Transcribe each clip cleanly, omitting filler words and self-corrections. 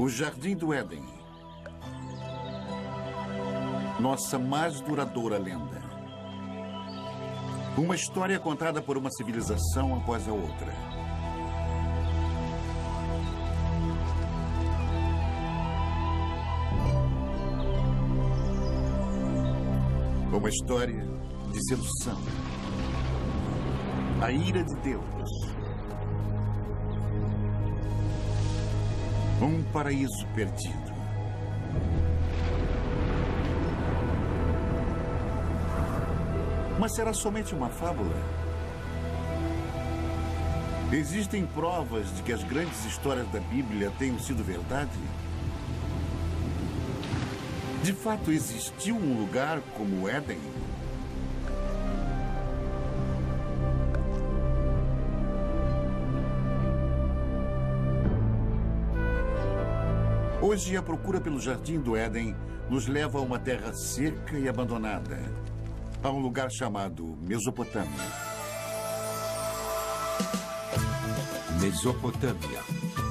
O Jardim do Éden. Nossa mais duradoura lenda. Uma história contada por uma civilização após a outra. Uma história de sedução. A ira de Deus. Um paraíso perdido. Mas será somente uma fábula? Existem provas de que as grandes histórias da Bíblia tenham sido verdade? De fato, existiu um lugar como o Éden? Hoje, a procura pelo Jardim do Éden nos leva a uma terra seca e abandonada, a um lugar chamado Mesopotâmia. Mesopotâmia.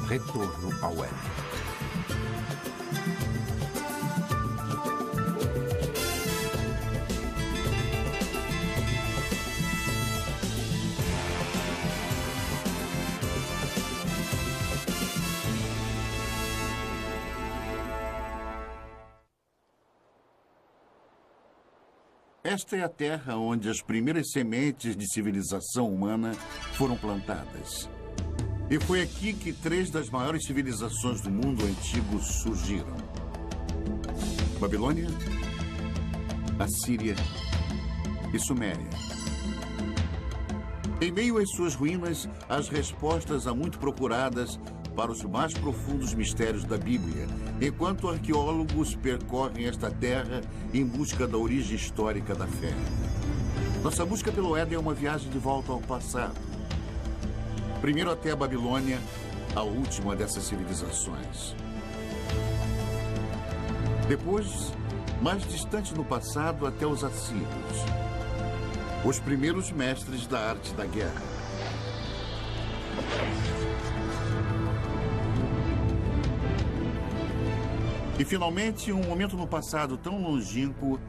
Retorno ao Éden. Esta é a terra onde as primeiras sementes de civilização humana foram plantadas. E foi aqui que 3 das maiores civilizações do mundo antigo surgiram: Babilônia, Assíria e Suméria. Em meio às suas ruínas, as respostas há muito procuradas para os mais profundos mistérios da Bíblia, enquanto arqueólogos percorrem esta terra em busca da origem histórica da fé. Nossa busca pelo Éden é uma viagem de volta ao passado. Primeiro até a Babilônia, a última dessas civilizações. Depois, mais distante no passado, até os assírios. Os primeiros mestres da arte da guerra. E, finalmente, um momento no passado tão longínquo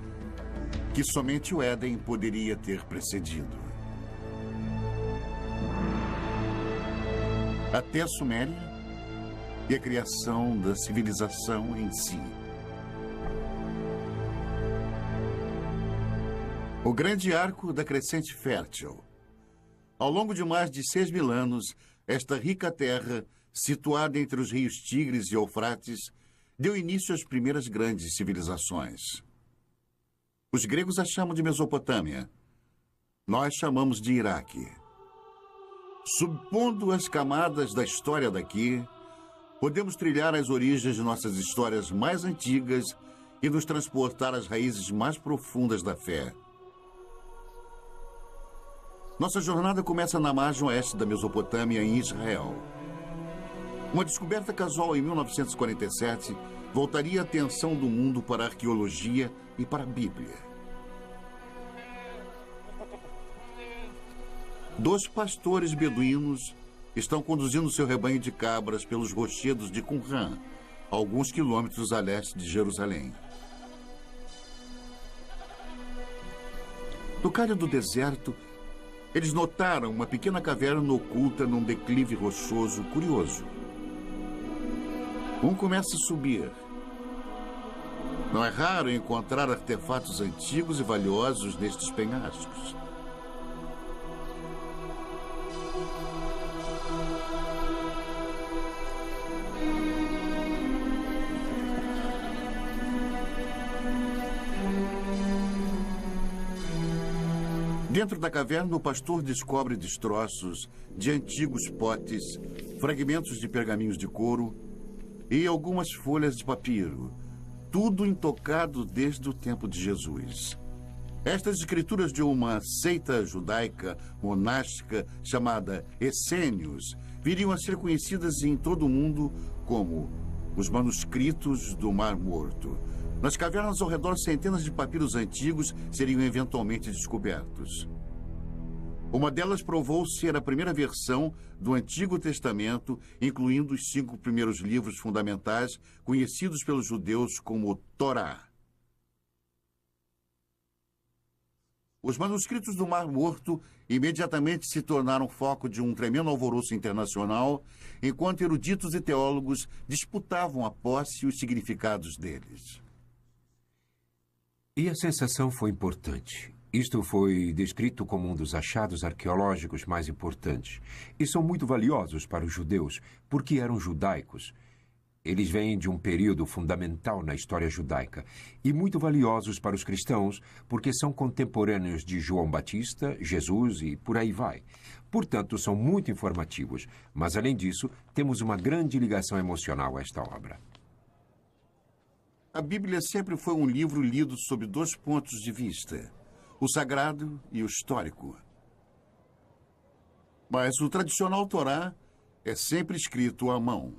que somente o Éden poderia ter precedido. Até a Suméria e a criação da civilização em si. O grande arco da crescente fértil. Ao longo de mais de 6.000 anos, esta rica terra, situada entre os rios Tigres e Eufrates, deu início às primeiras grandes civilizações. Os gregos a chamam de Mesopotâmia. Nós chamamos de Iraque. Subpondo as camadas da história daqui, podemos trilhar as origens de nossas histórias mais antigas e nos transportar às raízes mais profundas da fé. Nossa jornada começa na margem oeste da Mesopotâmia, em Israel. Uma descoberta casual em 1947 voltaria a atenção do mundo para a arqueologia e para a Bíblia. 2 pastores beduínos estão conduzindo seu rebanho de cabras pelos rochedos de Qumran, a alguns quilômetros a leste de Jerusalém. No calho do deserto, eles notaram uma pequena caverna oculta num declive rochoso curioso. Um começa a subir. Não é raro encontrar artefatos antigos e valiosos nestes penhascos. Dentro da caverna, o pastor descobre destroços de antigos potes, fragmentos de pergaminhos de couro e algumas folhas de papiro, tudo intocado desde o tempo de Jesus. Estas escrituras de uma seita judaica monástica chamada Essênios viriam a ser conhecidas em todo o mundo como os manuscritos do Mar Morto. Nas cavernas ao redor, centenas de papiros antigos seriam eventualmente descobertos. Uma delas provou ser a primeira versão do Antigo Testamento, incluindo os 5 primeiros livros fundamentais conhecidos pelos judeus como Torá. Os manuscritos do Mar Morto imediatamente se tornaram foco de um tremendo alvoroço internacional, enquanto eruditos e teólogos disputavam a posse e os significados deles. E a sensação foi importante. Isto foi descrito como um dos achados arqueológicos mais importantes. E são muito valiosos para os judeus, porque eram judaicos. Eles vêm de um período fundamental na história judaica. E muito valiosos para os cristãos, porque são contemporâneos de João Batista, Jesus e por aí vai. Portanto, são muito informativos. Mas, além disso, temos uma grande ligação emocional a esta obra. A Bíblia sempre foi um livro lido sob 2 pontos de vista: o sagrado e o histórico. Mas o tradicional Torá é sempre escrito à mão.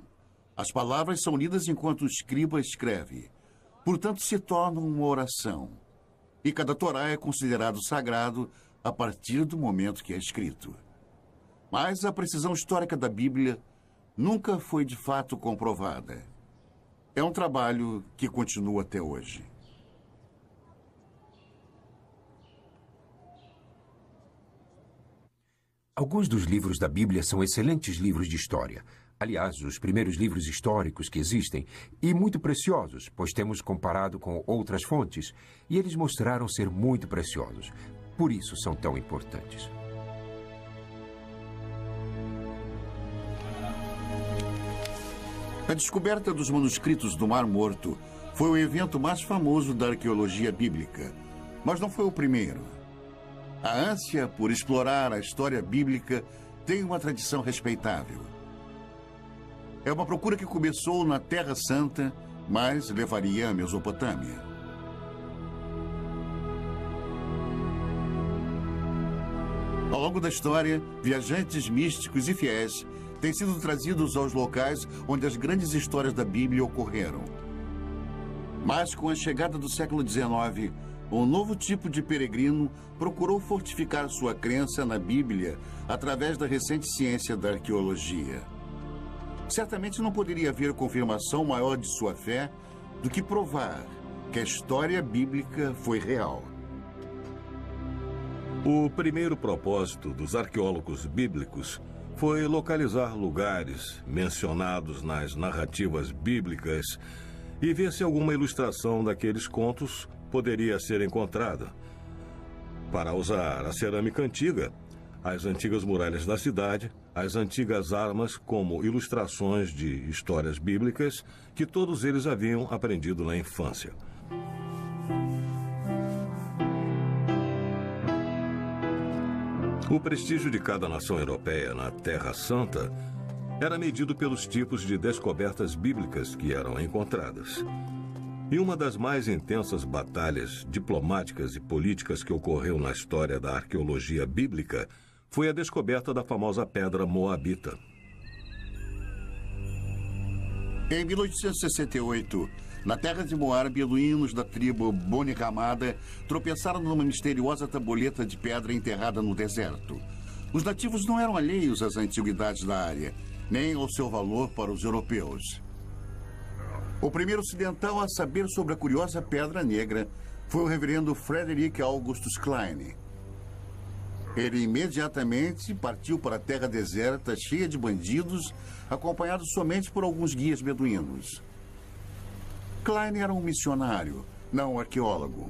As palavras são lidas enquanto o escriba escreve. Portanto, se tornam uma oração. E cada Torá é considerado sagrado a partir do momento que é escrito. Mas a precisão histórica da Bíblia nunca foi de fato comprovada. É um trabalho que continua até hoje. Alguns dos livros da Bíblia são excelentes livros de história. Aliás, os primeiros livros históricos que existem, e muito preciosos, pois temos comparado com outras fontes, e eles mostraram ser muito preciosos. Por isso são tão importantes. A descoberta dos manuscritos do Mar Morto foi o evento mais famoso da arqueologia bíblica, mas não foi o primeiro. A ânsia por explorar a história bíblica tem uma tradição respeitável. É uma procura que começou na Terra Santa, mas levaria à Mesopotâmia. Ao longo da história, viajantes místicos e fiéis têm sido trazidos aos locais onde as grandes histórias da Bíblia ocorreram. Mas com a chegada do século XIX, um novo tipo de peregrino procurou fortificar sua crença na Bíblia através da recente ciência da arqueologia. Certamente não poderia haver confirmação maior de sua fé do que provar que a história bíblica foi real. O primeiro propósito dos arqueólogos bíblicos foi localizar lugares mencionados nas narrativas bíblicas e ver se alguma ilustração daqueles contos poderia ser encontrada. Para usar a cerâmica antiga, as antigas muralhas da cidade, as antigas armas como ilustrações de histórias bíblicas que todos eles haviam aprendido na infância. O prestígio de cada nação europeia na Terra Santa era medido pelos tipos de descobertas bíblicas que eram encontradas. E uma das mais intensas batalhas diplomáticas e políticas que ocorreu na história da arqueologia bíblica foi a descoberta da famosa pedra moabita. Em 1868, na terra de Moab, beduínos da tribo Boni Ramada tropeçaram numa misteriosa tabuleta de pedra enterrada no deserto. Os nativos não eram alheios às antiguidades da área, nem ao seu valor para os europeus. O primeiro ocidental a saber sobre a curiosa pedra negra foi o reverendo Frederick Augustus Klein. Ele imediatamente partiu para a terra deserta, cheia de bandidos, acompanhado somente por alguns guias beduínos. Klein era um missionário, não um arqueólogo.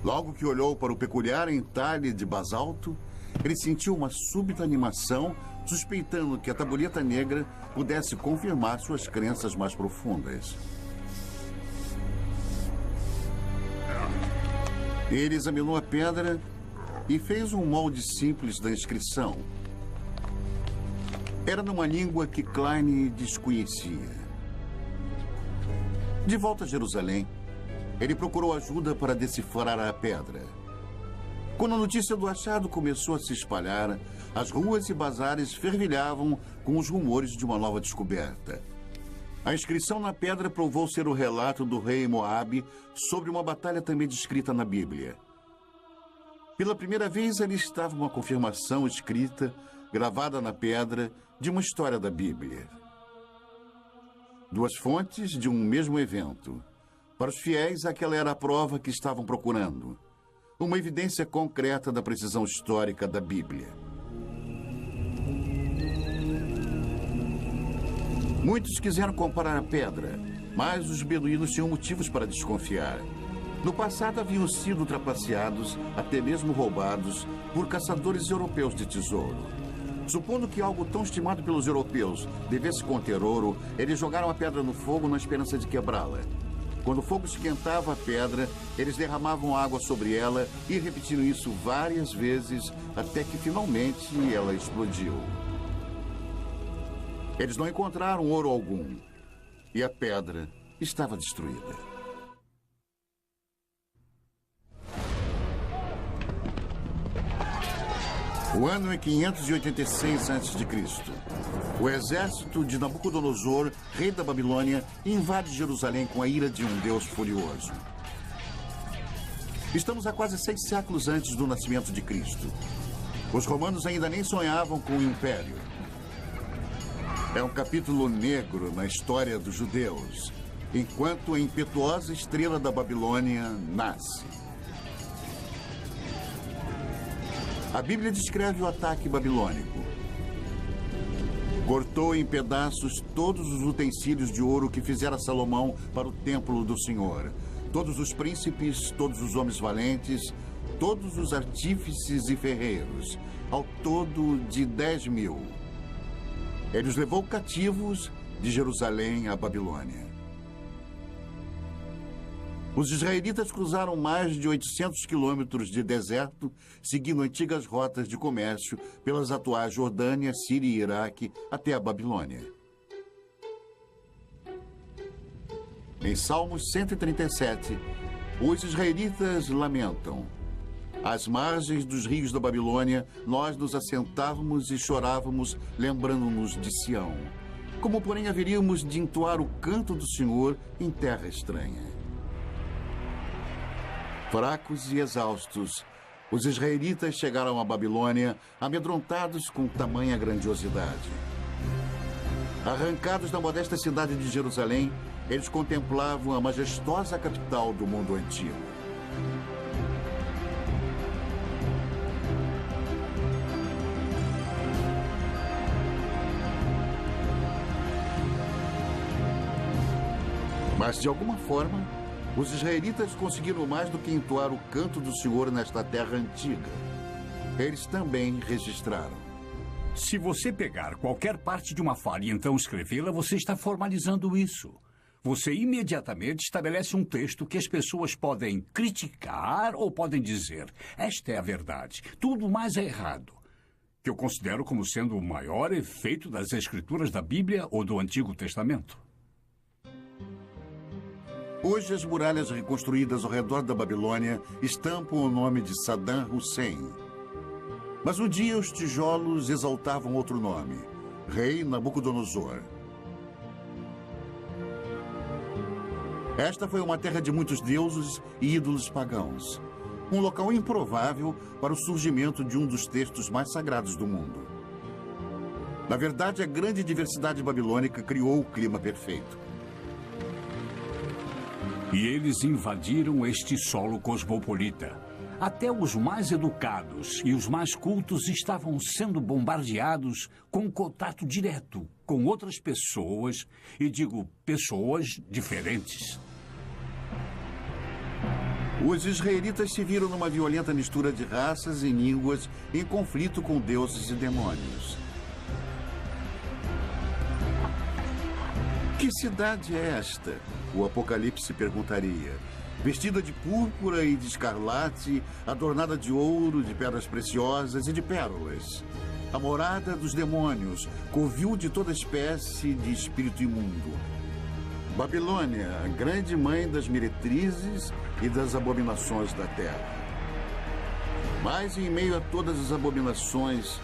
Logo que olhou para o peculiar entalhe de basalto, ele sentiu uma súbita animação, suspeitando que a tabuleta negra pudesse confirmar suas crenças mais profundas. Ele examinou a pedra e fez um molde simples da inscrição. Era numa língua que Klein desconhecia. De volta a Jerusalém, ele procurou ajuda para decifrar a pedra. Quando a notícia do achado começou a se espalhar, as ruas e bazares fervilhavam com os rumores de uma nova descoberta. A inscrição na pedra provou ser o relato do rei Moabe sobre uma batalha também descrita na Bíblia. Pela primeira vez, ali estava uma confirmação escrita, gravada na pedra, de uma história da Bíblia. Duas fontes de um mesmo evento. Para os fiéis, aquela era a prova que estavam procurando. Uma evidência concreta da precisão histórica da Bíblia. Muitos quiseram comparar a pedra, mas os beduínos tinham motivos para desconfiar. No passado haviam sido trapaceados, até mesmo roubados, por caçadores europeus de tesouro. Supondo que algo tão estimado pelos europeus devesse conter ouro, eles jogaram a pedra no fogo na esperança de quebrá-la. Quando o fogo esquentava a pedra, eles derramavam água sobre ela e repetiram isso várias vezes, até que finalmente ela explodiu. Eles não encontraram ouro algum, e a pedra estava destruída. O ano é 586 a.C. O exército de Nabucodonosor, rei da Babilônia, invade Jerusalém com a ira de um Deus furioso. Estamos a quase 6 séculos antes do nascimento de Cristo. Os romanos ainda nem sonhavam com o império. É um capítulo negro na história dos judeus, enquanto a impetuosa estrela da Babilônia nasce. A Bíblia descreve o ataque babilônico. Cortou em pedaços todos os utensílios de ouro que fizera Salomão para o templo do Senhor. Todos os príncipes, todos os homens valentes, todos os artífices e ferreiros, ao todo de 10.000. Ele os levou cativos de Jerusalém à Babilônia. Os israelitas cruzaram mais de 800 quilômetros de deserto, seguindo antigas rotas de comércio pelas atuais Jordânia, Síria e Iraque até a Babilônia. Em Salmos 137, os israelitas lamentam: às margens dos rios da Babilônia, nós nos assentávamos e chorávamos, lembrando-nos de Sião. Como, porém, haveríamos de entoar o canto do Senhor em terra estranha? Fracos e exaustos, os israelitas chegaram à Babilônia, amedrontados com tamanha grandiosidade. Arrancados da modesta cidade de Jerusalém, eles contemplavam a majestosa capital do mundo antigo. Mas, de alguma forma, os israelitas conseguiram mais do que entoar o canto do Senhor nesta terra antiga. Eles também registraram. Se você pegar qualquer parte de uma fala e então escrevê-la, você está formalizando isso. Você imediatamente estabelece um texto que as pessoas podem criticar ou podem dizer: esta é a verdade, tudo mais é errado. Que eu considero como sendo o maior efeito das escrituras da Bíblia ou do Antigo Testamento. Hoje, as muralhas reconstruídas ao redor da Babilônia estampam o nome de Saddam Hussein. Mas um dia os tijolos exaltavam outro nome: Rei Nabucodonosor. Esta foi uma terra de muitos deuses e ídolos pagãos. Um local improvável para o surgimento de um dos textos mais sagrados do mundo. Na verdade, a grande diversidade babilônica criou o clima perfeito. E eles invadiram este solo cosmopolita. Até os mais educados e os mais cultos estavam sendo bombardeados com contato direto com outras pessoas, e digo pessoas diferentes. Os israelitas se viram numa violenta mistura de raças e línguas em conflito com deuses e demônios. Que cidade é esta? O Apocalipse perguntaria. Vestida de púrpura e de escarlate, adornada de ouro, de pedras preciosas e de pérolas. A morada dos demônios, covil de toda espécie de espírito imundo. Babilônia, a grande mãe das meretrizes e das abominações da terra. Mas em meio a todas as abominações,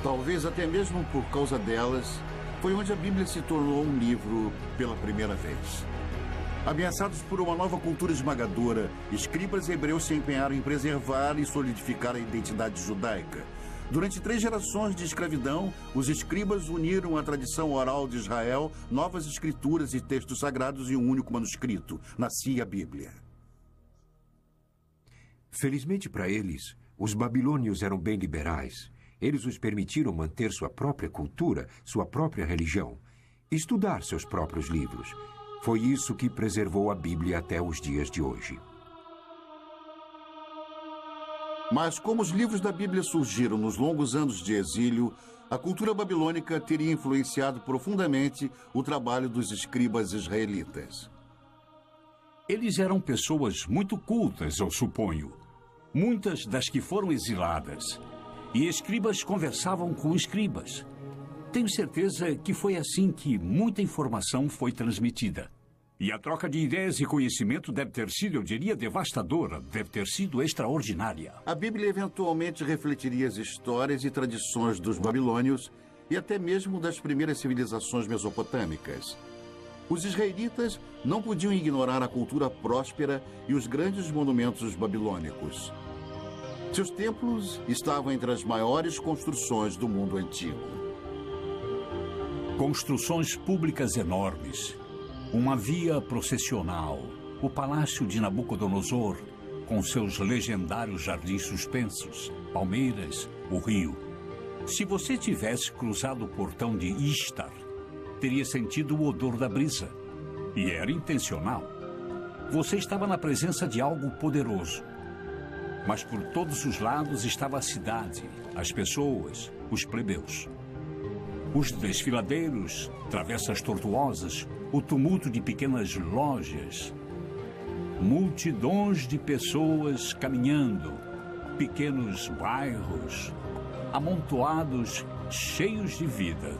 talvez até mesmo por causa delas, foi onde a Bíblia se tornou um livro pela primeira vez. Ameaçados por uma nova cultura esmagadora, escribas hebreus se empenharam em preservar e solidificar a identidade judaica. Durante 3 gerações de escravidão, os escribas uniram à tradição oral de Israel novas escrituras e textos sagrados em um único manuscrito. Nascia a Bíblia. Felizmente para eles, os babilônios eram bem liberais. Eles os permitiram manter sua própria cultura, sua própria religião, estudar seus próprios livros. Foi isso que preservou a Bíblia até os dias de hoje. Mas como os livros da Bíblia surgiram nos longos anos de exílio, a cultura babilônica teria influenciado profundamente o trabalho dos escribas israelitas. Eles eram pessoas muito cultas, eu suponho. Muitas das que foram exiladas. E escribas conversavam com escribas. Tenho certeza que foi assim que muita informação foi transmitida. E a troca de ideias e conhecimento deve ter sido, eu diria, devastadora, deve ter sido extraordinária. A Bíblia eventualmente refletiria as histórias e tradições dos babilônios e até mesmo das primeiras civilizações mesopotâmicas. Os israelitas não podiam ignorar a cultura próspera e os grandes monumentos babilônicos. Seus templos estavam entre as maiores construções do mundo antigo. Construções públicas enormes. Uma via processional, o palácio de Nabucodonosor, com seus legendários jardins suspensos, palmeiras, o rio. Se você tivesse cruzado o portão de Ishtar, teria sentido o odor da brisa. E era intencional. Você estava na presença de algo poderoso. Mas por todos os lados estava a cidade, as pessoas, os plebeus. Os desfiladeiros, travessas tortuosas, o tumulto de pequenas lojas. Multidões de pessoas caminhando, pequenos bairros, amontoados, cheios de vida.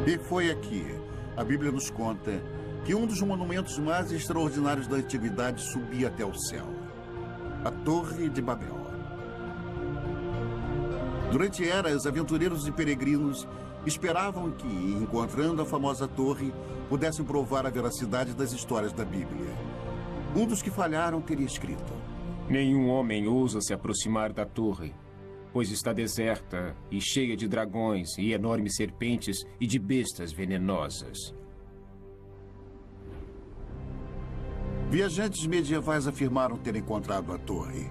E foi aqui, a Bíblia nos conta, que um dos monumentos mais extraordinários da antiguidade subia até o céu. A Torre de Babel. Durante eras, aventureiros e peregrinos esperavam que, encontrando a famosa torre, pudessem provar a veracidade das histórias da Bíblia. Um dos que falharam teria escrito: nenhum homem ousa se aproximar da torre, pois está deserta e cheia de dragões e enormes serpentes e de bestas venenosas. Viajantes medievais afirmaram ter encontrado a torre.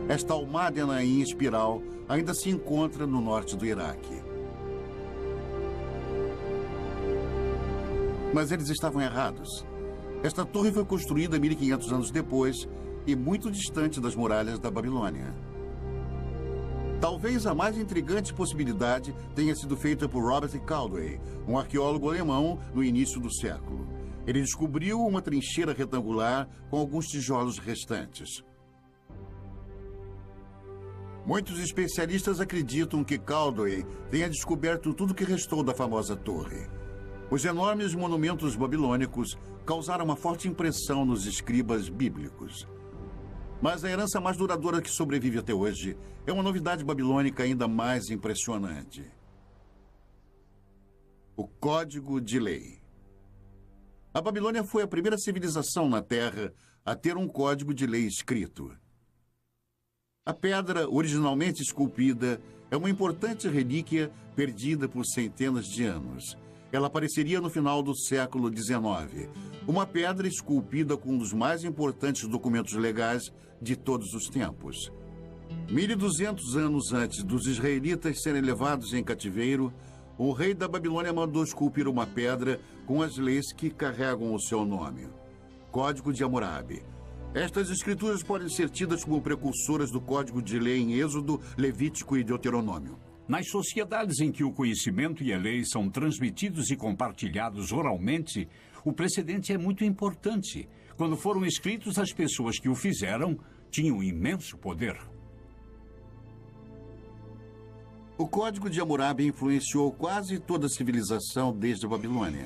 Esta almádena em espiral ainda se encontra no norte do Iraque. Mas eles estavam errados. Esta torre foi construída 1500 anos depois e muito distante das muralhas da Babilônia. Talvez a mais intrigante possibilidade tenha sido feita por Robert Caldwell, um arqueólogo alemão no início do século. Ele descobriu uma trincheira retangular com alguns tijolos restantes. Muitos especialistas acreditam que Caldwell tenha descoberto tudo o que restou da famosa torre. Os enormes monumentos babilônicos causaram uma forte impressão nos escribas bíblicos. Mas a herança mais duradoura que sobrevive até hoje é uma novidade babilônica ainda mais impressionante: o Código de Lei. A Babilônia foi a primeira civilização na Terra a ter um código de lei escrito. A pedra, originalmente esculpida, é uma importante relíquia perdida por centenas de anos. Ela apareceria no final do século XIX. Uma pedra esculpida com um dos mais importantes documentos legais de todos os tempos. 1200 anos antes dos israelitas serem levados em cativeiro, o rei da Babilônia mandou esculpir uma pedra com as leis que carregam o seu nome. Código de Hammurabi. Estas escrituras podem ser tidas como precursoras do Código de Lei em Êxodo, Levítico e Deuteronômio. Nas sociedades em que o conhecimento e a lei são transmitidos e compartilhados oralmente, o precedente é muito importante. Quando foram escritos, as pessoas que o fizeram tinham imenso poder. O Código de Hammurabi influenciou quase toda a civilização desde a Babilônia.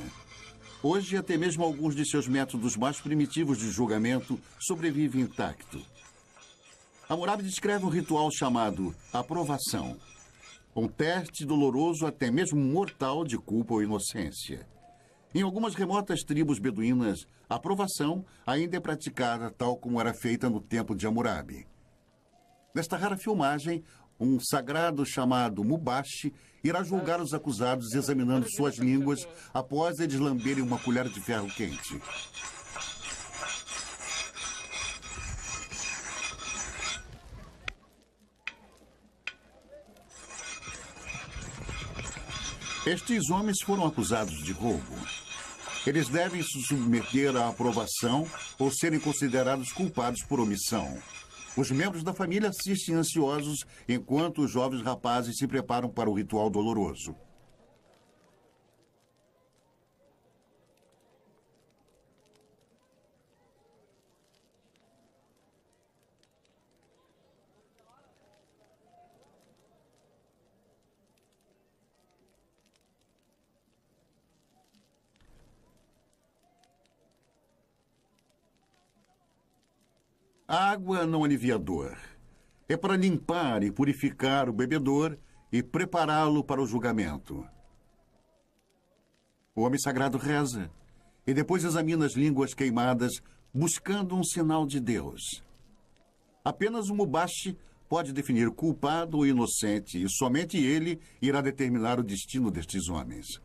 Hoje, até mesmo alguns de seus métodos mais primitivos de julgamento sobrevivem intacto. Hammurabi descreve um ritual chamado aprovação, um teste doloroso, até mesmo mortal, de culpa ou inocência. Em algumas remotas tribos beduínas, a aprovação ainda é praticada tal como era feita no tempo de Hammurabi. Nesta rara filmagem, um sagrado chamado Mubashi irá julgar os acusados examinando suas línguas após eles lamberem uma colher de ferro quente. Estes homens foram acusados de roubo. Eles devem se submeter à aprovação ou serem considerados culpados por omissão. Os membros da família assistem ansiosos enquanto os jovens rapazes se preparam para o ritual doloroso. A água não alivia a dor. É para limpar e purificar o bebedor e prepará-lo para o julgamento. O homem sagrado reza e depois examina as línguas queimadas, buscando um sinal de Deus. Apenas o Mubashi pode definir culpado ou inocente, e somente ele irá determinar o destino destes homens.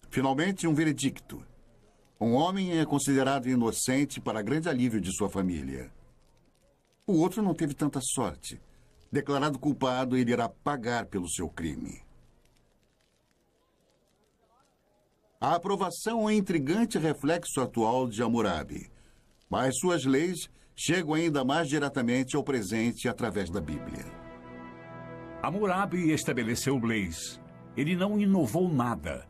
Finalmente, um veredicto. Um homem é considerado inocente para grande alívio de sua família. O outro não teve tanta sorte. Declarado culpado, ele irá pagar pelo seu crime. A aprovação é um intrigante reflexo atual de Hammurabi, mas suas leis chegam ainda mais diretamente ao presente através da Bíblia. Hammurabi estabeleceu leis. Ele não inovou nada.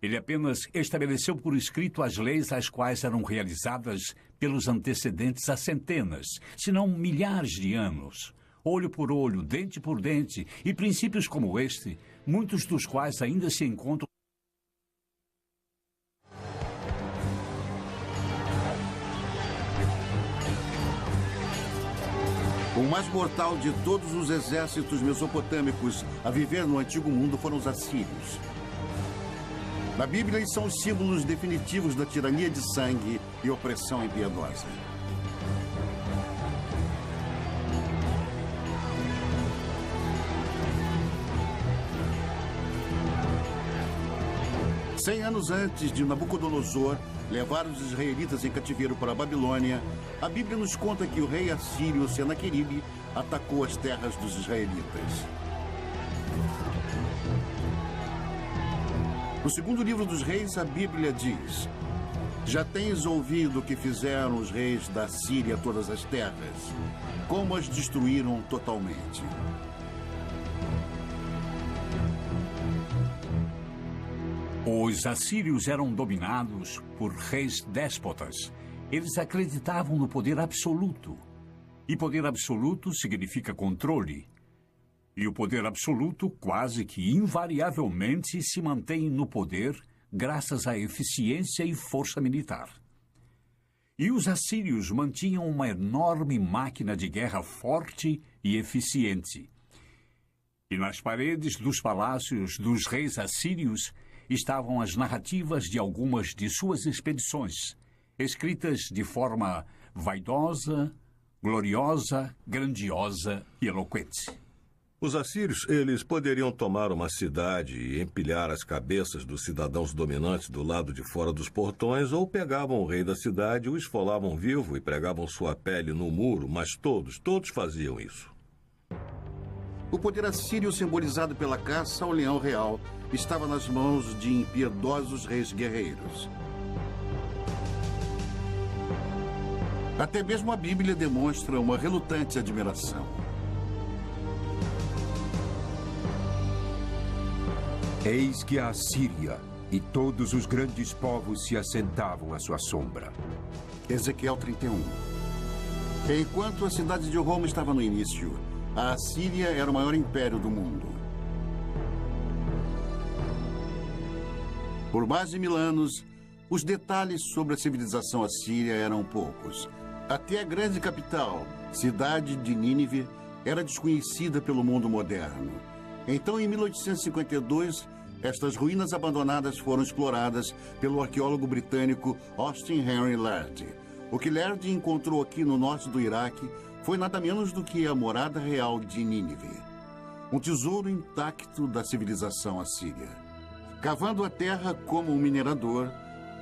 Ele apenas estabeleceu por escrito as leis às quais eram realizadas pelos antecedentes há centenas, se não milhares de anos. Olho por olho, dente por dente, e princípios como este, muitos dos quais ainda se encontram. O mais mortal de todos os exércitos mesopotâmicos a viver no Antigo Mundo foram os assírios. Na Bíblia, eles são os símbolos definitivos da tirania de sangue e opressão impiedosa. Cem anos antes de Nabucodonosor levar os israelitas em cativeiro para a Babilônia, a Bíblia nos conta que o rei assírio Senaqueribe atacou as terras dos israelitas. No segundo livro dos reis, a Bíblia diz: já tens ouvido o que fizeram os reis da Síria a todas as terras, como as destruíram totalmente. Os assírios eram dominados por reis déspotas. Eles acreditavam no poder absoluto. E poder absoluto significa controle. E o poder absoluto quase que invariavelmente se mantém no poder graças à eficiência e força militar. E os assírios mantinham uma enorme máquina de guerra forte e eficiente. E nas paredes dos palácios dos reis assírios estavam as narrativas de algumas de suas expedições, escritas de forma vaidosa, gloriosa, grandiosa e eloquente. Os assírios, eles poderiam tomar uma cidade e empilhar as cabeças dos cidadãos dominantes do lado de fora dos portões, ou pegavam o rei da cidade, o esfolavam vivo e pregavam sua pele no muro, mas todos faziam isso. O poder assírio, simbolizado pela caça ao leão real, estava nas mãos de impiedosos reis guerreiros. Até mesmo a Bíblia demonstra uma relutante admiração. Eis que a Assíria e todos os grandes povos se assentavam à sua sombra. Ezequiel 31. Enquanto a cidade de Roma estava no início, a Assíria era o maior império do mundo. Por mais de 1000 anos, os detalhes sobre a civilização assíria eram poucos, Até a grande capital, cidade de Nínive, era desconhecida pelo mundo moderno. Então, em 1852, estas ruínas abandonadas foram exploradas pelo arqueólogo britânico Austin Henry Lerdy. O que Lerdy encontrou aqui no norte do Iraque foi nada menos do que a morada real de Nínive, um tesouro intacto da civilização assíria. Cavando a terra como um minerador,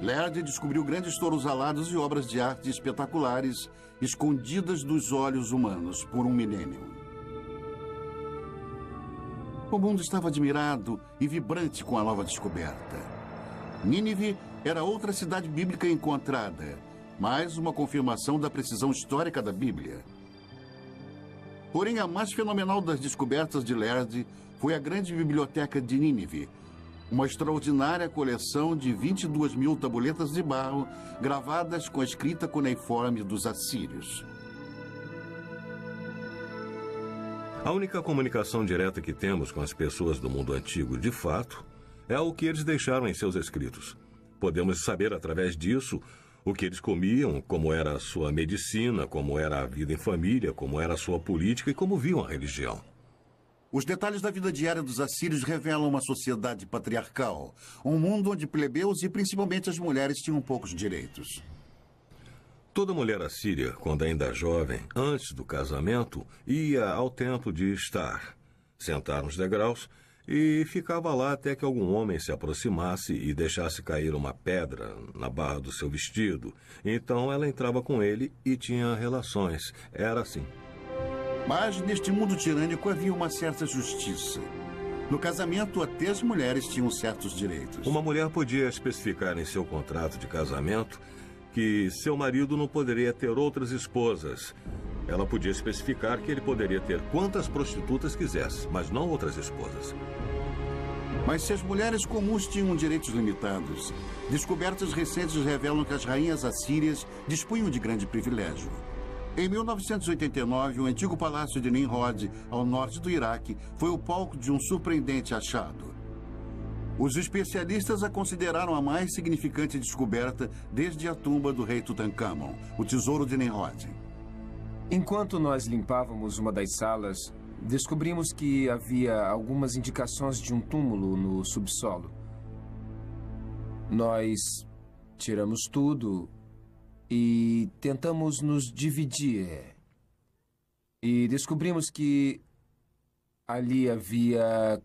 Lerdy descobriu grandes touros alados e obras de arte espetaculares escondidas dos olhos humanos por um milênio. O mundo estava admirado e vibrante com a nova descoberta. Nínive era outra cidade bíblica encontrada, mais uma confirmação da precisão histórica da Bíblia. Porém, a mais fenomenal das descobertas de Lerdy foi a grande biblioteca de Nínive, uma extraordinária coleção de 22 mil tabuletas de barro gravadas com a escrita cuneiforme dos assírios. A única comunicação direta que temos com as pessoas do mundo antigo, de fato, é o que eles deixaram em seus escritos. Podemos saber através disso o que eles comiam, como era a sua medicina, como era a vida em família, como era a sua política e como viam a religião. Os detalhes da vida diária dos assírios revelam uma sociedade patriarcal, um mundo onde plebeus e principalmente as mulheres tinham poucos direitos. Toda mulher assíria, quando ainda jovem, antes do casamento, ia ao templo de Estar, sentar nos degraus e ficava lá até que algum homem se aproximasse e deixasse cair uma pedra na barra do seu vestido. Então ela entrava com ele e tinha relações. Era assim. Mas neste mundo tirânico havia uma certa justiça. No casamento, até as mulheres tinham certos direitos. Uma mulher podia especificar em seu contrato de casamento que seu marido não poderia ter outras esposas. Ela podia especificar que ele poderia ter quantas prostitutas quisesse, mas não outras esposas. Mas se as mulheres comuns tinham direitos limitados, descobertas recentes revelam que as rainhas assírias dispunham de grande privilégio. Em 1989, o antigo palácio de Nimrod, ao norte do Iraque, foi o palco de um surpreendente achado. Os especialistas a consideraram a mais significante descoberta desde a tumba do rei Tutankhamon, o tesouro de Nimrod. Enquanto nós limpávamos uma das salas, descobrimos que havia algumas indicações de um túmulo no subsolo. Nós tiramos tudo e tentamos nos dividir. E descobrimos que ali havia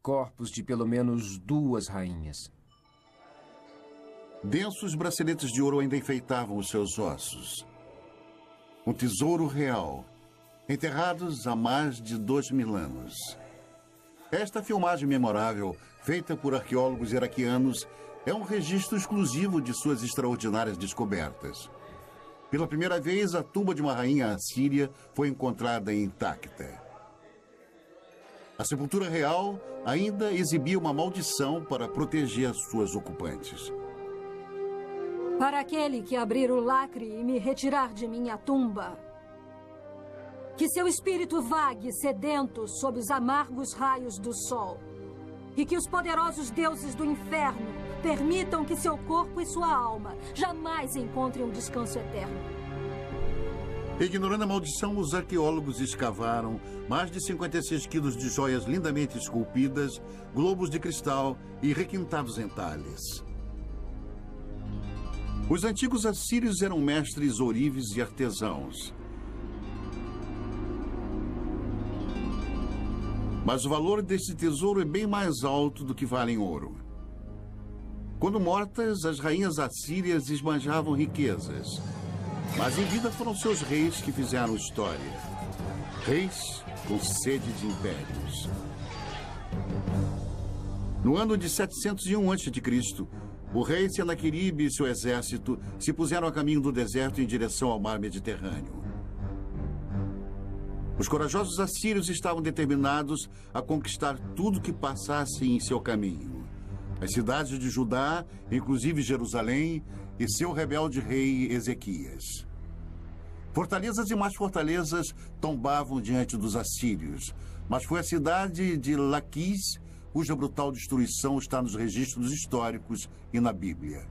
corpos de pelo menos 2 rainhas. Densos braceletes de ouro ainda enfeitavam os seus ossos. Um tesouro real, enterrados há mais de 2000 anos. Esta filmagem memorável, feita por arqueólogos iraquianos, é um registro exclusivo de suas extraordinárias descobertas. Pela primeira vez, a tumba de uma rainha assíria foi encontrada intacta. A sepultura real ainda exibia uma maldição para proteger as suas ocupantes. Para aquele que abrir o lacre e me retirar de minha tumba, que seu espírito vague sedento sob os amargos raios do sol, e que os poderosos deuses do inferno permitam que seu corpo e sua alma jamais encontrem um descanso eterno. Ignorando a maldição, os arqueólogos escavaram mais de 56 quilos de joias lindamente esculpidas, globos de cristal e requintados entalhes. Os antigos assírios eram mestres ourives e artesãos. Mas o valor desse tesouro é bem mais alto do que vale em ouro. Quando mortas, as rainhas assírias esbanjavam riquezas. Mas em vida foram seus reis que fizeram história. Reis com sede de impérios. No ano de 701 a.C., o rei Senaqueribe e seu exército se puseram a caminho do deserto em direção ao mar Mediterrâneo. Os corajosos assírios estavam determinados a conquistar tudo que passasse em seu caminho. As cidades de Judá, inclusive Jerusalém, e seu rebelde rei Ezequias. Fortalezas e mais fortalezas tombavam diante dos assírios, mas foi a cidade de Laquis cuja brutal destruição está nos registros históricos e na Bíblia.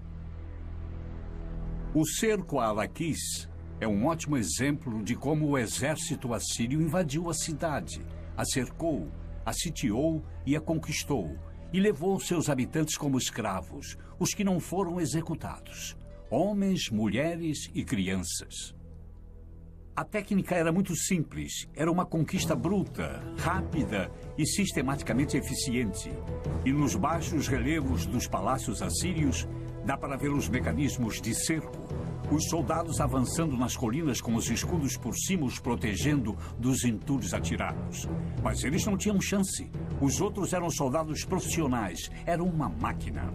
O cerco a Laquis É um ótimo exemplo de como o exército assírio invadiu a cidade, a cercou, a sitiou e a conquistou, e levou seus habitantes como escravos, os que não foram executados, homens, mulheres e crianças. A técnica era muito simples, era uma conquista bruta, rápida e sistematicamente eficiente. E nos baixos relevos dos palácios assírios, dá para ver os mecanismos de cerco, os soldados avançando nas colinas com os escudos por cima os protegendo dos entulhos atirados. Mas eles não tinham chance. Os outros eram soldados profissionais, era uma máquina.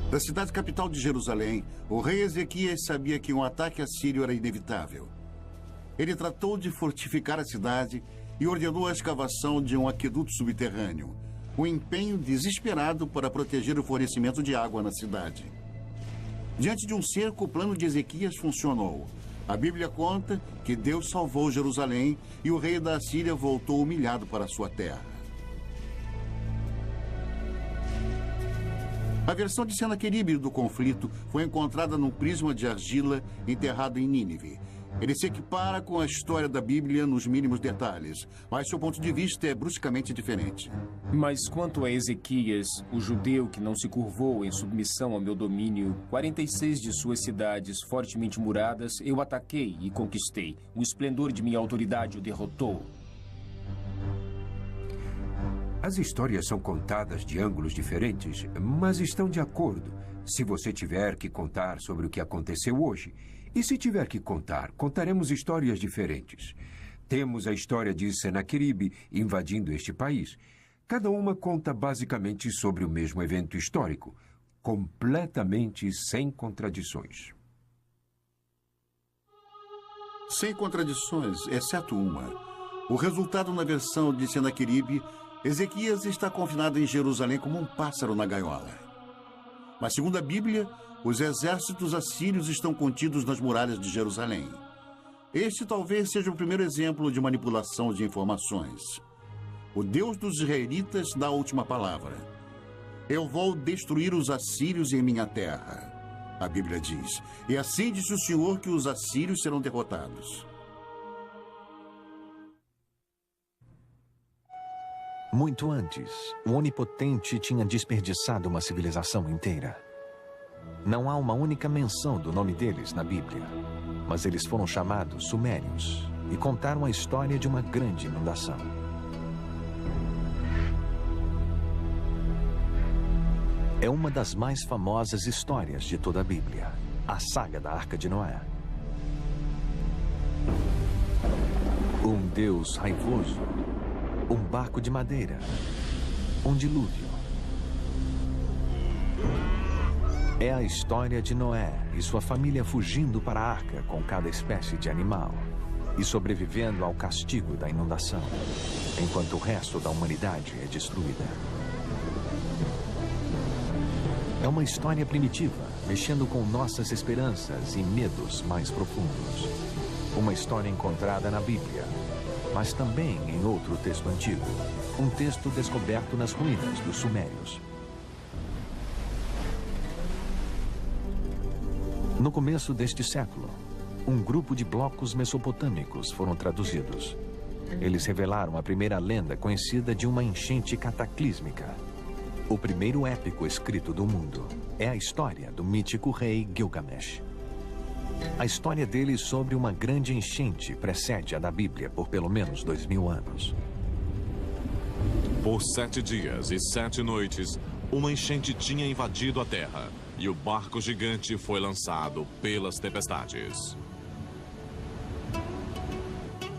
Da cidade capital de Jerusalém, o rei Ezequias sabia que um ataque assírio era inevitável. Ele tratou de fortificar a cidade e ordenou a escavação de um aqueduto subterrâneo, um empenho desesperado para proteger o fornecimento de água na cidade. Diante de um cerco, o plano de Ezequias funcionou. A Bíblia conta que Deus salvou Jerusalém e o rei da Assíria voltou humilhado para sua terra. A versão de Senaqueribe do conflito foi encontrada num prisma de argila enterrado em Nínive. Ele se equipara com a história da Bíblia nos mínimos detalhes, mas seu ponto de vista é bruscamente diferente. Mas quanto a Ezequias, o judeu que não se curvou em submissão ao meu domínio, 46 de suas cidades fortemente muradas eu ataquei e conquistei. O esplendor de minha autoridade o derrotou. As histórias são contadas de ângulos diferentes, mas estão de acordo. Se você tiver que contar sobre o que aconteceu hoje, e se tiver que contar, contaremos histórias diferentes. Temos a história de Senaqueribe invadindo este país. Cada uma conta basicamente sobre o mesmo evento histórico, completamente sem contradições. Sem contradições, exceto uma. O resultado na versão de Senaqueribe, Ezequias está confinado em Jerusalém como um pássaro na gaiola. Mas, segundo a Bíblia, os exércitos assírios estão contidos nas muralhas de Jerusalém. Este talvez seja o primeiro exemplo de manipulação de informações. O Deus dos israelitas dá a última palavra. Eu vou destruir os assírios em minha terra, a Bíblia diz. E assim disse o Senhor que os assírios serão derrotados. Muito antes, o Onipotente tinha desperdiçado uma civilização inteira. Não há uma única menção do nome deles na Bíblia, mas eles foram chamados Sumérios e contaram a história de uma grande inundação. É uma das mais famosas histórias de toda a Bíblia, a saga da Arca de Noé. Um Deus raivoso, um barco de madeira, um dilúvio. É a história de Noé e sua família fugindo para a arca com cada espécie de animal e sobrevivendo ao castigo da inundação, enquanto o resto da humanidade é destruída. É uma história primitiva, mexendo com nossas esperanças e medos mais profundos. Uma história encontrada na Bíblia, mas também em outro texto antigo, um texto descoberto nas ruínas dos Sumérios. No começo deste século, um grupo de blocos mesopotâmicos foram traduzidos. Eles revelaram a primeira lenda conhecida de uma enchente cataclísmica. O primeiro épico escrito do mundo é a história do mítico rei Gilgamesh. A história dele sobre uma grande enchente precede a da Bíblia por pelo menos 2000 anos. Por 7 dias e 7 noites, uma enchente tinha invadido a terra e o barco gigante foi lançado pelas tempestades.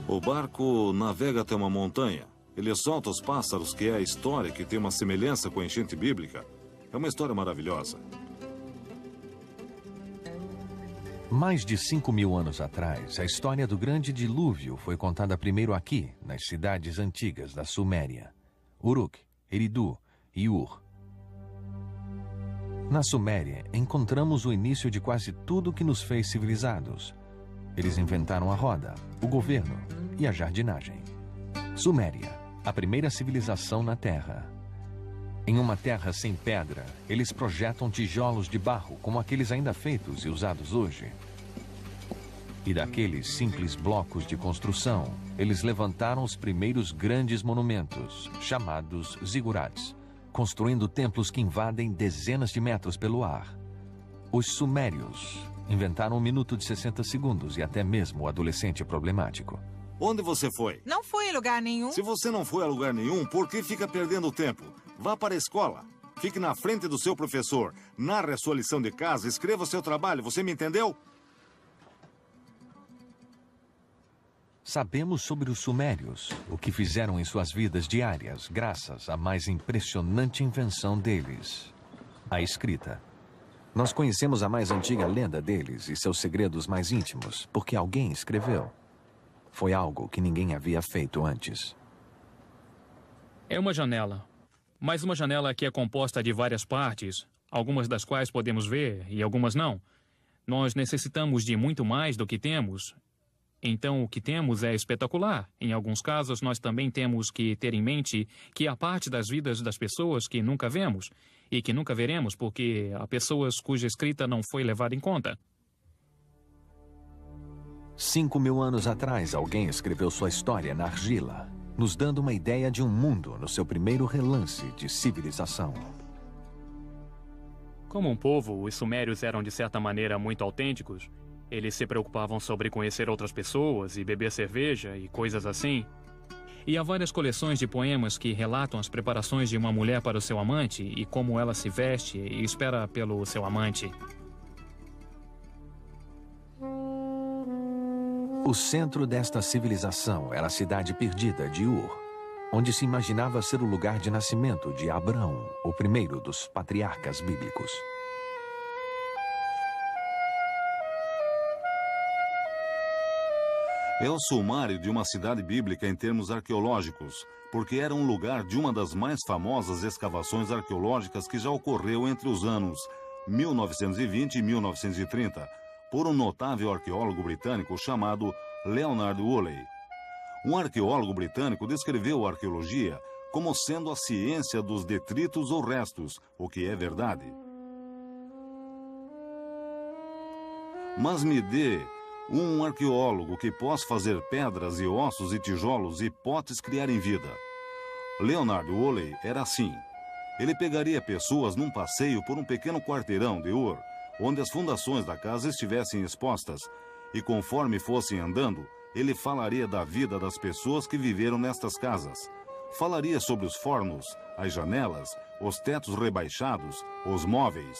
O barco navega até uma montanha. Ele solta os pássaros, que é a história que tem uma semelhança com a enchente bíblica. É uma história maravilhosa. Mais de 5.000 anos atrás, a história do grande dilúvio foi contada primeiro aqui, nas cidades antigas da Suméria, Uruk, Eridu e Ur. Na Suméria, encontramos o início de quase tudo que nos fez civilizados. Eles inventaram a roda, o governo e a jardinagem. Suméria, a primeira civilização na Terra. Em uma terra sem pedra, eles projetam tijolos de barro, como aqueles ainda feitos e usados hoje. E daqueles simples blocos de construção, eles levantaram os primeiros grandes monumentos, chamados zigurats, construindo templos que invadem dezenas de metros pelo ar. Os sumérios inventaram 1 minuto de 60 segundos e até mesmo o adolescente problemático. Onde você foi? Não fui em lugar nenhum. Se você não foi a lugar nenhum, por que fica perdendo tempo? Vá para a escola. Fique na frente do seu professor. Narre a sua lição de casa, escreva o seu trabalho. Você me entendeu? Sabemos sobre os sumérios, o que fizeram em suas vidas diárias, graças à mais impressionante invenção deles, a escrita. Nós conhecemos a mais antiga lenda deles e seus segredos mais íntimos, porque alguém escreveu. Foi algo que ninguém havia feito antes. É uma janela, mas uma janela que é composta de várias partes, algumas das quais podemos ver e algumas não. Nós necessitamos de muito mais do que temos. Então, o que temos é espetacular. Em alguns casos, nós também temos que ter em mente que há parte das vidas das pessoas que nunca vemos e que nunca veremos porque há pessoas cuja escrita não foi levada em conta. 5.000 anos atrás, alguém escreveu sua história na argila, nos dando uma ideia de um mundo no seu primeiro relance de civilização. Como um povo, os sumérios eram de certa maneira muito autênticos. Eles se preocupavam sobre conhecer outras pessoas e beber cerveja e coisas assim. E há várias coleções de poemas que relatam as preparações de uma mulher para o seu amante e como ela se veste e espera pelo seu amante. O centro desta civilização era a cidade perdida de Ur, onde se imaginava ser o lugar de nascimento de Abraão, o primeiro dos patriarcas bíblicos. É o sumário de uma cidade bíblica em termos arqueológicos, porque era um lugar de uma das mais famosas escavações arqueológicas que já ocorreu entre os anos 1920 e 1930, por um notável arqueólogo britânico chamado Leonard Woolley. Um arqueólogo britânico descreveu a arqueologia como sendo a ciência dos detritos ou restos, o que é verdade. Mas me dê um arqueólogo que possa fazer pedras e ossos e tijolos e potes criarem vida. Leonard Woolley era assim. Ele pegaria pessoas num passeio por um pequeno quarteirão de Ur, onde as fundações da casa estivessem expostas, e conforme fossem andando, ele falaria da vida das pessoas que viveram nestas casas. Falaria sobre os fornos, as janelas, os tetos rebaixados, os móveis.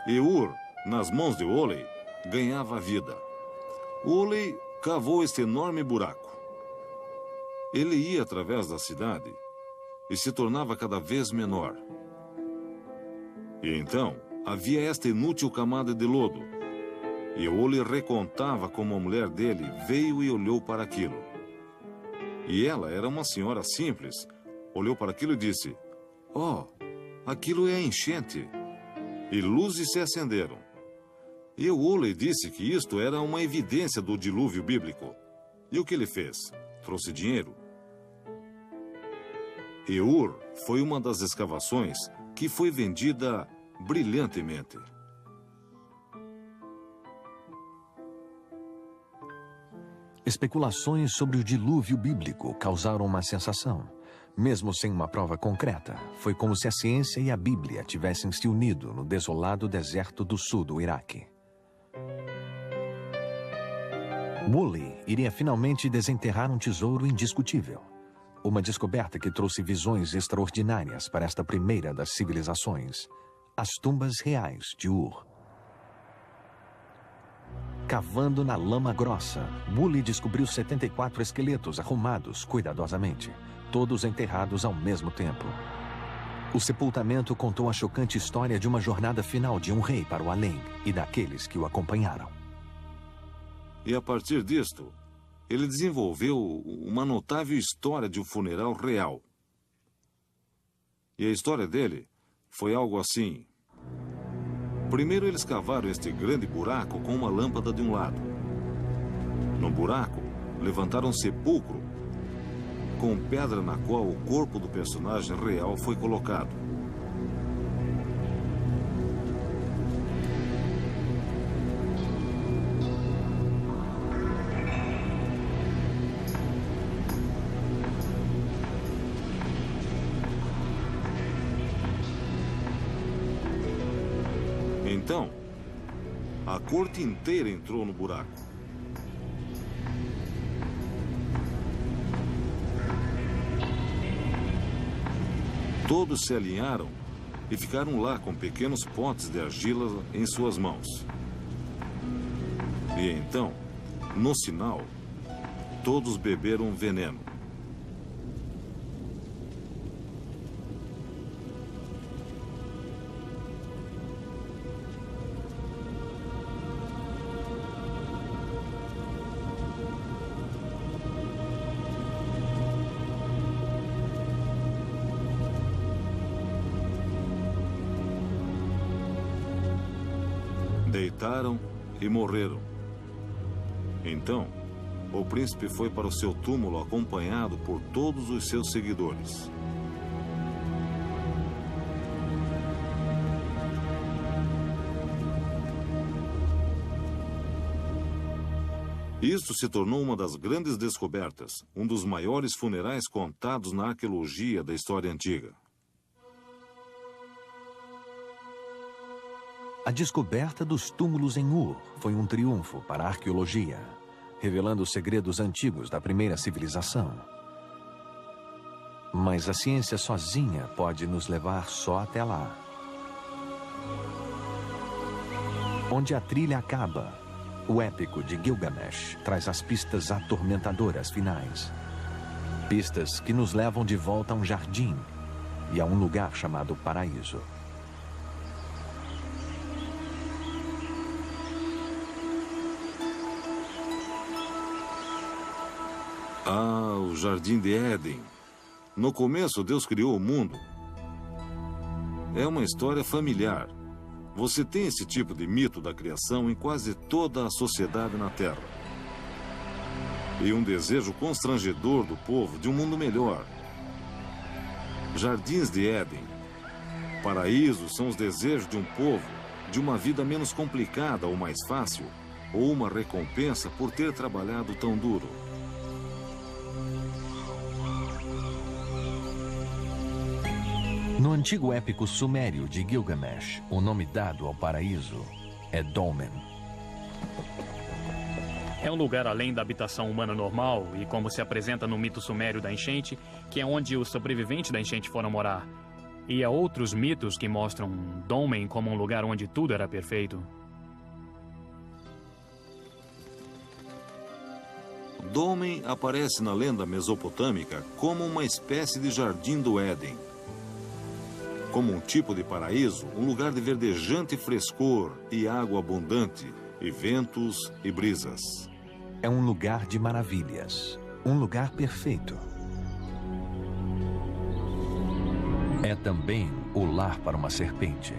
E Ur, nas mãos de Woolley, ganhava vida. Woolley cavou este enorme buraco. Ele ia através da cidade e se tornava cada vez menor. E então havia esta inútil camada de lodo. E Woolley recontava como a mulher dele veio e olhou para aquilo. E ela era uma senhora simples. Olhou para aquilo e disse: "Oh, aquilo é a enchente." E luzes se acenderam. E Woolley disse que isto era uma evidência do dilúvio bíblico. E o que ele fez? Trouxe dinheiro. E Ur foi uma das escavações que foi vendida brilhantemente. Especulações sobre o dilúvio bíblico causaram uma sensação. Mesmo sem uma prova concreta, foi como se a ciência e a Bíblia tivessem se unido no desolado deserto do sul do Iraque. Woolley iria finalmente desenterrar um tesouro indiscutível. Uma descoberta que trouxe visões extraordinárias para esta primeira das civilizações. As tumbas reais de Ur. Cavando na lama grossa, Woolley descobriu 74 esqueletos arrumados cuidadosamente, todos enterrados ao mesmo tempo. O sepultamento contou a chocante história de uma jornada final de um rei para o além e daqueles que o acompanharam. E a partir disto, ele desenvolveu uma notável história de um funeral real. E a história dele foi algo assim. Primeiro eles cavaram este grande buraco com uma lâmpada de um lado. No buraco, levantaram um sepulcro com pedra na qual o corpo do personagem real foi colocado. Então, a corte inteira entrou no buraco. Todos se alinharam e ficaram lá com pequenos potes de argila em suas mãos. E então, no sinal, todos beberam veneno. Deitaram e morreram. Então, o príncipe foi para o seu túmulo acompanhado por todos os seus seguidores. Isto se tornou uma das grandes descobertas, um dos maiores funerais contados na arqueologia da história antiga. A descoberta dos túmulos em Ur foi um triunfo para a arqueologia, revelando os segredos antigos da primeira civilização. Mas a ciência sozinha pode nos levar só até lá. Onde a trilha acaba, o épico de Gilgamesh traz as pistas atormentadoras finais. Pistas que nos levam de volta a um jardim e a um lugar chamado paraíso. Ah, o Jardim de Éden. No começo, Deus criou o mundo. É uma história familiar. Você tem esse tipo de mito da criação em quase toda a sociedade na Terra. E um desejo constrangedor do povo de um mundo melhor. Jardins de Éden. Paraísos são os desejos de um povo de uma vida menos complicada ou mais fácil, ou uma recompensa por ter trabalhado tão duro. No antigo épico sumério de Gilgamesh, o nome dado ao paraíso é Dolmen. É um lugar além da habitação humana normal e como se apresenta no mito sumério da enchente, que é onde os sobreviventes da enchente foram morar. E há outros mitos que mostram Dolmen como um lugar onde tudo era perfeito. Dolmen aparece na lenda mesopotâmica como uma espécie de jardim do Éden. Como um tipo de paraíso, um lugar de verdejante frescor e água abundante, e ventos e brisas. É um lugar de maravilhas, um lugar perfeito. É também o lar para uma serpente.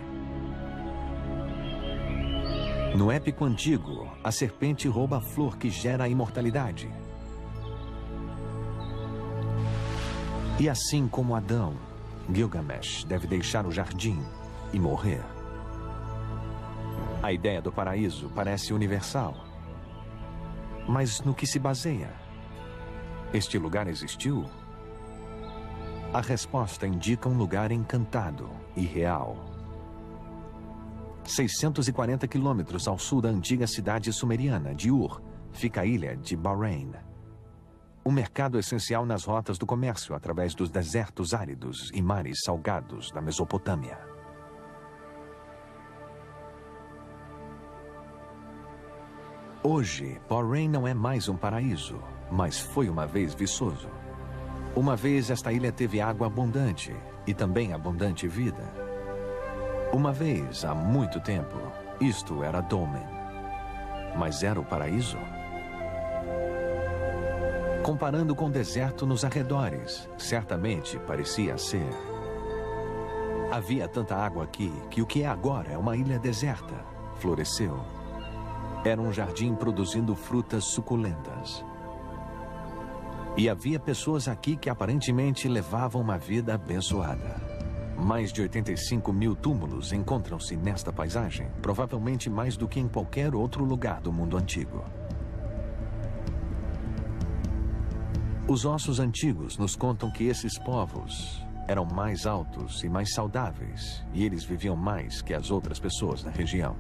No épico antigo, a serpente rouba a flor que gera a imortalidade. E assim como Adão, Gilgamesh deve deixar o jardim e morrer. A ideia do paraíso parece universal. Mas no que se baseia? Este lugar existiu? A resposta indica um lugar encantado e real. 640 quilômetros ao sul da antiga cidade sumeriana de Ur, fica a ilha de Bahrein. Um mercado essencial nas rotas do comércio através dos desertos áridos e mares salgados da Mesopotâmia. Hoje, Bahrein não é mais um paraíso, mas foi uma vez viçoso. Uma vez esta ilha teve água abundante e também abundante vida. Uma vez, há muito tempo, isto era Dolmen. Mas era o paraíso? Comparando com o deserto nos arredores, certamente parecia ser. Havia tanta água aqui que o que é agora é uma ilha deserta. Floresceu. Era um jardim produzindo frutas suculentas. E havia pessoas aqui que aparentemente levavam uma vida abençoada. Mais de 85 mil túmulos encontram-se nesta paisagem, provavelmente mais do que em qualquer outro lugar do mundo antigo. Os ossos antigos nos contam que esses povos eram mais altos e mais saudáveis, e eles viviam mais que as outras pessoas da região.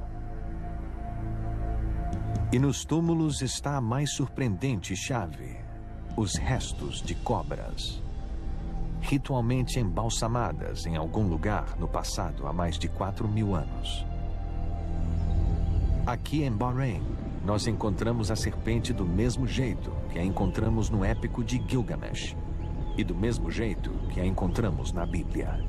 E nos túmulos está a mais surpreendente chave: os restos de cobras, ritualmente embalsamadas em algum lugar no passado há mais de 4.000 anos. Aqui em Bahrein, nós encontramos a serpente do mesmo jeito que a encontramos no épico de Gilgamesh, e do mesmo jeito que a encontramos na Bíblia.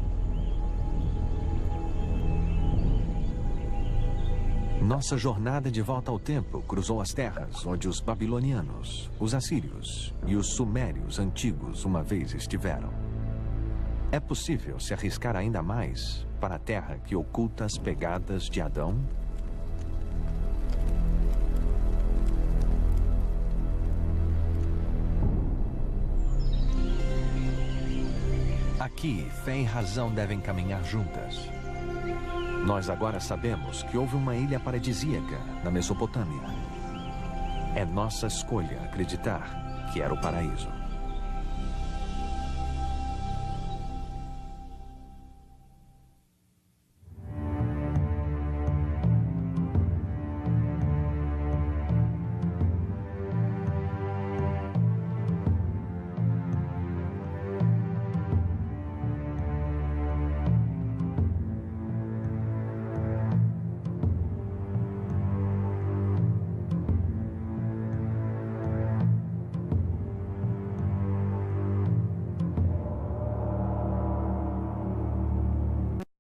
Nossa jornada de volta ao tempo cruzou as terras onde os babilonianos, os assírios e os sumérios antigos uma vez estiveram. É possível se arriscar ainda mais para a terra que oculta as pegadas de Adão? Aqui, fé e razão devem caminhar juntas. Nós agora sabemos que houve uma ilha paradisíaca na Mesopotâmia. É nossa escolha acreditar que era o paraíso.